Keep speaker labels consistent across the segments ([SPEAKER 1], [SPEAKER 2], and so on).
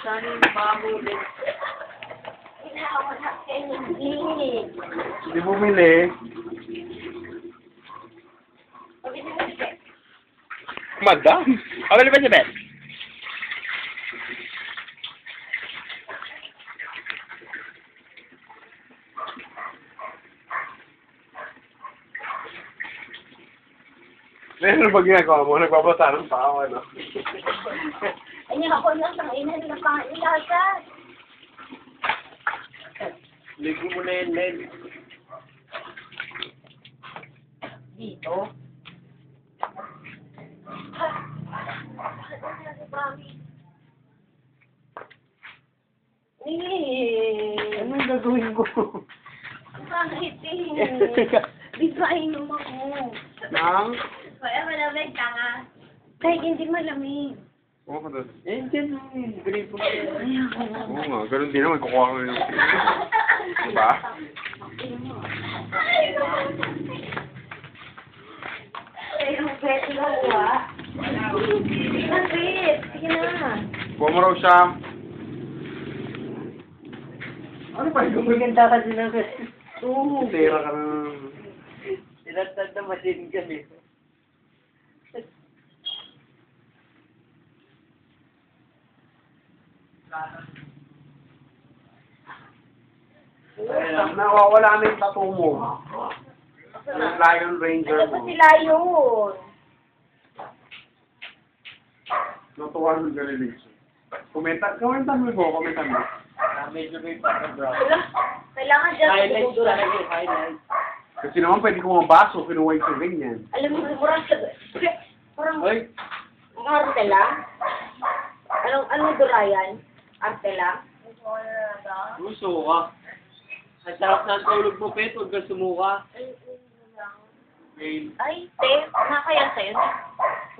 [SPEAKER 1] Sana yung bago ulit.
[SPEAKER 2] Hindi bumili. Madam? Pabili ba si Beth? Ano ba ginagawa mo? Nagbabasa ng tao, ano?
[SPEAKER 3] Ay, ako na sa ina nila pang-ilasan.
[SPEAKER 1] Ligo mo na yan, Len.
[SPEAKER 3] Dito?
[SPEAKER 1] Ano yung gagawin ko?
[SPEAKER 3] Bakit eh? Di ba inom ako?
[SPEAKER 2] Nang?
[SPEAKER 3] Kaya malamig ka nga. Kahit hindi malamig.
[SPEAKER 2] Oo, ka doon.
[SPEAKER 1] Eh, dyan lang yun. Gripo na yan.
[SPEAKER 3] Ayoko na.
[SPEAKER 2] Oo nga, ganun din naman. Kukuha ko yun. Diba?
[SPEAKER 3] Ay, ang pwede lang ba? Bakit? Sige na.
[SPEAKER 2] Kuha mo raw siya. Ano pa yung
[SPEAKER 1] Maganda kasi na
[SPEAKER 2] Oo, tira ka na.
[SPEAKER 1] Tinatad na machine kami.
[SPEAKER 2] Nawawala na yung tattoo mo. Ang Lion Ranger
[SPEAKER 3] Ano
[SPEAKER 2] mo.
[SPEAKER 3] ba sila yun?
[SPEAKER 2] Natuwa ng Galileo. Komentan mo ko, komentan mo.
[SPEAKER 1] Medyo may pagka-brown.
[SPEAKER 3] Kailangan dyan.
[SPEAKER 1] Highlights talaga yung highlights.
[SPEAKER 2] Kasi naman pwede ko mabaso, kinuha yung ring yan.
[SPEAKER 3] Alam mo, parang
[SPEAKER 1] Hoy!
[SPEAKER 3] ang arte lang. Anong durayan? Arte lang?
[SPEAKER 1] Gusto ka. Ang sarap na tulog mo, Pet. Huwag ka sumuka. Okay.
[SPEAKER 3] Ay, te, nakakaya sa'yo.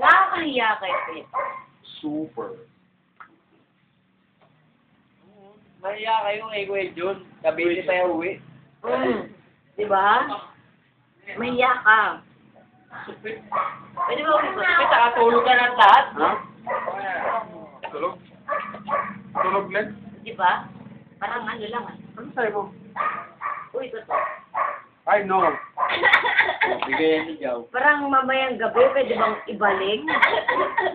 [SPEAKER 3] Nakakahiya kayo, te.
[SPEAKER 2] Super.
[SPEAKER 1] Mahiya kayo kay Kuya John. Kabili pa yung uwi.
[SPEAKER 3] Diba? Mahiya ka.
[SPEAKER 1] Supit.
[SPEAKER 3] Pwede ba ulit
[SPEAKER 1] Supit, nakatulog ka ng lahat.
[SPEAKER 2] Ha? Tulog? Tulog lang?
[SPEAKER 3] Diba? Parang ano lang ah.
[SPEAKER 2] Ano sa'yo mo?
[SPEAKER 3] Uy, totoo.
[SPEAKER 2] Ay, no.
[SPEAKER 1] Bigay ni Jow.
[SPEAKER 3] Parang mamayang gabi, pwede bang ibalik?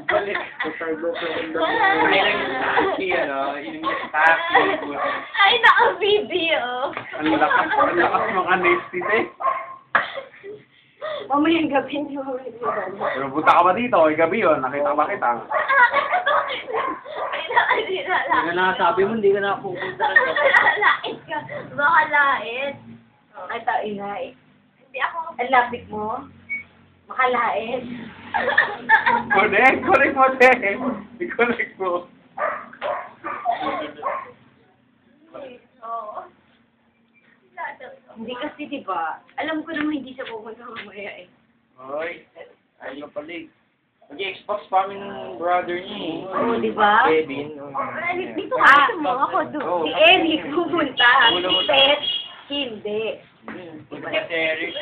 [SPEAKER 1] Balik. Ay lang si inom niya sa taxi.
[SPEAKER 3] Ay, naka-video.
[SPEAKER 2] Ang lakas mga nasty, te.
[SPEAKER 3] Mamayang gabi, hindi mo ulit ibalik.
[SPEAKER 2] Pero punta ka ba dito? Ay, gabi yun. Nakita ba kita?
[SPEAKER 1] Hindi ka nakasabi mo, hindi ka nakapupunta.
[SPEAKER 3] Lait ka. Baka lait. Ay, tainay. Hindi ako. Ang lapit mo. Makalait.
[SPEAKER 2] Connect mo, te. I-connect mo.
[SPEAKER 3] Oo. Hindi kasi, di ba? Alam ko naman hindi siya pupunta mamaya eh.
[SPEAKER 1] Hoy, ayun pala eh. Mag-Xbox pa kami ng brother niya eh.
[SPEAKER 3] Oo, di ba?
[SPEAKER 1] Kevin.
[SPEAKER 3] Dito ka, mo ako. Si Eric pupunta. Si Pet, hindi.
[SPEAKER 1] Punta ka si Eric.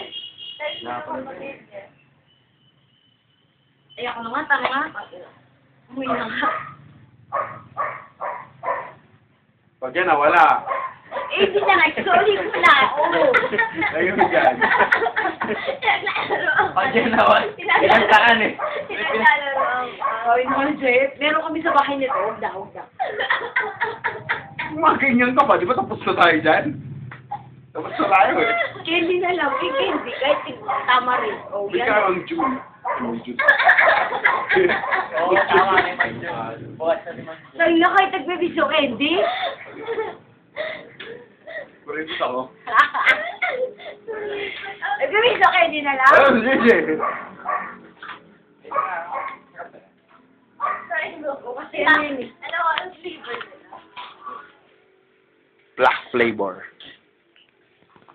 [SPEAKER 3] Ay, ako na nga, tama. Umuwi na nga.
[SPEAKER 2] Pag yan, wala.
[SPEAKER 3] Eh, hindi na nga. Sorry ko na. Oo.
[SPEAKER 2] Ayun dyan.
[SPEAKER 1] Pag yan naman, ilang taan eh.
[SPEAKER 3] Pinaglalaro ang... Ay, naman, Jeff. Meron kami sa bahay nito. Huwag na.
[SPEAKER 2] Mga ganyan ka ba? Di ba tapos na tayo dyan? Tapos na tayo eh.
[SPEAKER 3] Candy na lang. Eh, candy. Kahit tama rin. Oh,
[SPEAKER 2] Hindi
[SPEAKER 3] yan.
[SPEAKER 2] ka ang June.
[SPEAKER 1] Oo, tama na yung pag-John. Bukas na naman.
[SPEAKER 3] Sa'yo na kahit nagbibisyo candy?
[SPEAKER 2] Puritos ako.
[SPEAKER 3] Nagbibisyo candy na lang?
[SPEAKER 2] Ayun, sige.
[SPEAKER 3] Sorry, ko kasi ano ang flavor nila?
[SPEAKER 2] Black flavor.